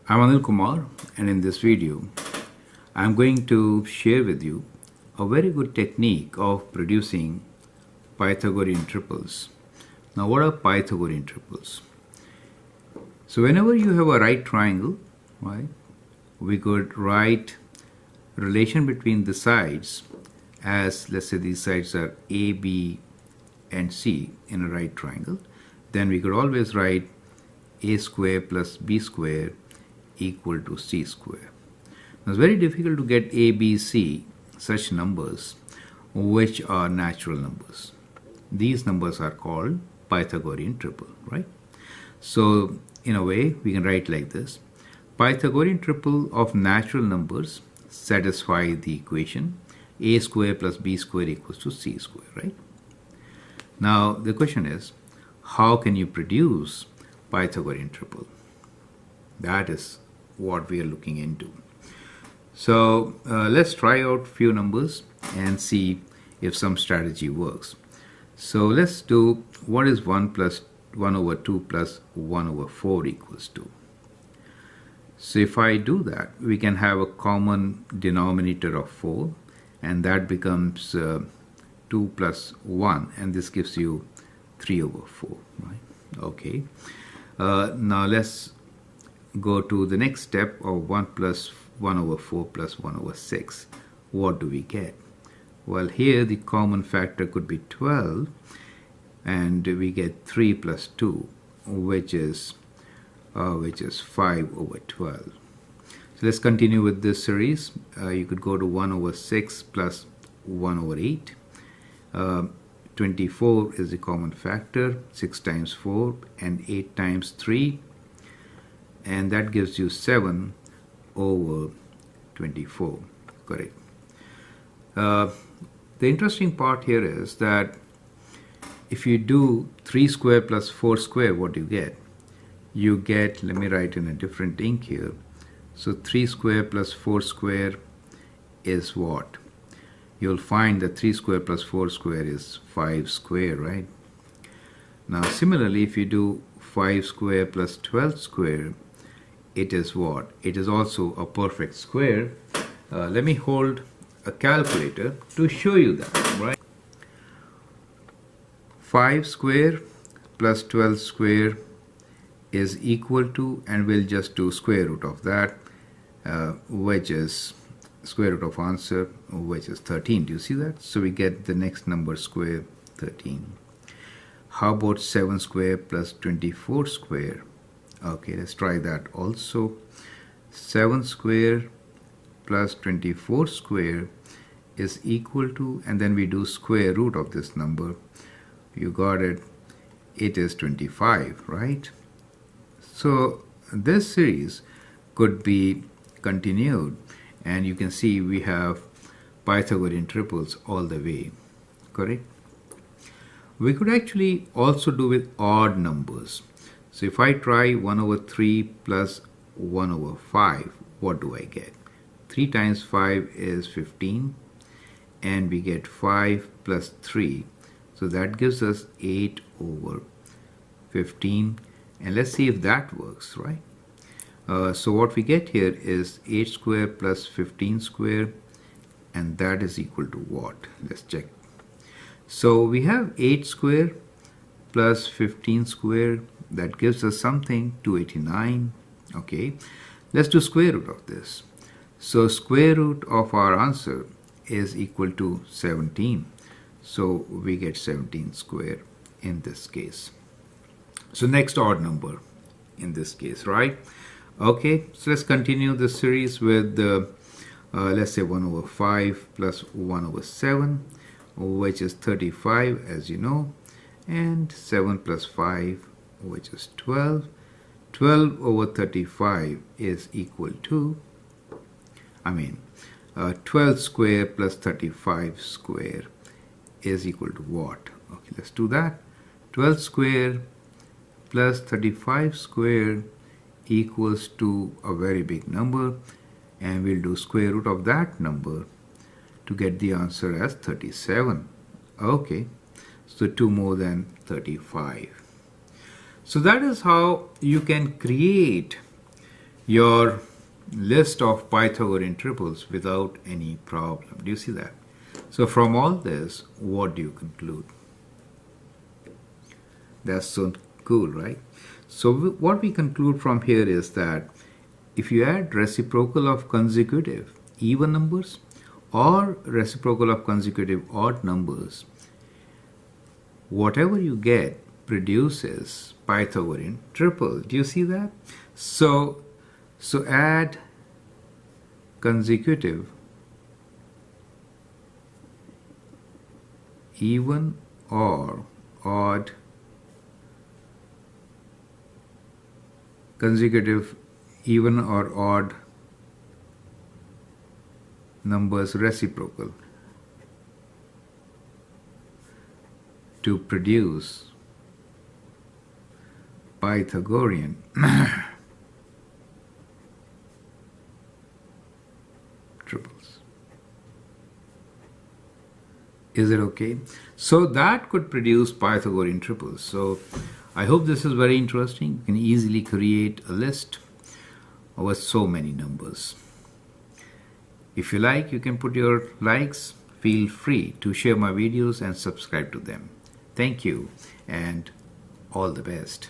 I'm Anil Kumar, and in this video I'm going to share with you a very good technique of producing Pythagorean triples. Now, what are Pythagorean triples? So whenever you have a right triangle, right, we could write relation between the sides as, let's say these sides are A, B and C in a right triangle. Then we could always write A square plus B square equal to C square. Now it's very difficult to get A, B, C, such numbers which are natural numbers. These numbers are called Pythagorean triple, right? So in a way we can write like this: Pythagorean triple of natural numbers satisfy the equation A square plus B square equals to C square, right? Now the question is, how can you produce Pythagorean triple? That is what we are looking into. So let's try out few numbers and see if some strategy works. So let's do what is 1 plus 1 over 2 plus 1 over 4 equals to. So if I do that, we can have a common denominator of 4, and that becomes 2 plus 1, and this gives you 3 over 4, right? Okay. Now let's go to the next step of 1 plus 1 over 4 plus 1 over 6. What do we get? Well, here the common factor could be 12, and we get 3 plus 2, which is 5 over 12. So let's continue with this series. You could go to 1 over 6 plus 1 over 8. 24 is the common factor, 6 times 4 and 8 times 3, and that gives you 7 over 24, correct. The interesting part here is that if you do 3 square plus 4 square, what do you get? You get, let me write in a different ink here. So 3 square plus 4 square is what? You'll find that 3 square plus 4 square is 5 square, right? Now similarly, if you do 5 square plus 12 square, it is what? It is also a perfect square. Let me hold a calculator to show you that, right? 5 square plus 12 square is equal to, and we'll just do square root of that, which is square root of answer, which is 13. Do you see that? So we get the next number square, 13. How about 7 square plus 24 square? Okay, let's try that also. 7 square plus 24 square is equal to, and then we do square root of this number. You got it. It is 25, right? So this series could be continued, and you can see we have Pythagorean triples all the way, correct? We could actually also do with odd numbers. So if I try 1 over 3 plus 1 over 5, what do I get? 3 times 5 is 15, and we get 5 plus 3. So that gives us 8 over 15. And let's see if that works, right? So what we get here is 8 square plus 15 square, and that is equal to what? Let's check. So we have 8 square plus 15 square. That gives us something, 289. Okay, let's do square root of this. So square root of our answer is equal to 17. So we get 17 square in this case. So next odd number in this case, right? Okay, so let's continue this series with let's say 1 over 5 plus 1 over 7, which is 35, as you know, and 7 plus 5, which is 12. 12 over 35 is equal to, 12 square plus 35 square is equal to what? Okay, let's do that. 12 square plus 35 square equals to a very big number, and we'll do square root of that number to get the answer as 37. Okay, so 2 more than 35. So that is how you can create your list of Pythagorean triples without any problem. Do you see that? So from all this, what do you conclude? That's so cool, right? So what we conclude from here is that if you add reciprocal of consecutive even numbers or reciprocal of consecutive odd numbers, whatever you get produces Pythagorean triple. Do you see that? So add consecutive even or odd consecutive even or odd numbers reciprocal to produce Pythagorean triples. Is it okay? So that could produce Pythagorean triples. So I hope this is very interesting. You can easily create a list over so many numbers. If you like, you can put your likes. Feel free to share my videos and subscribe to them. Thank you and all the best.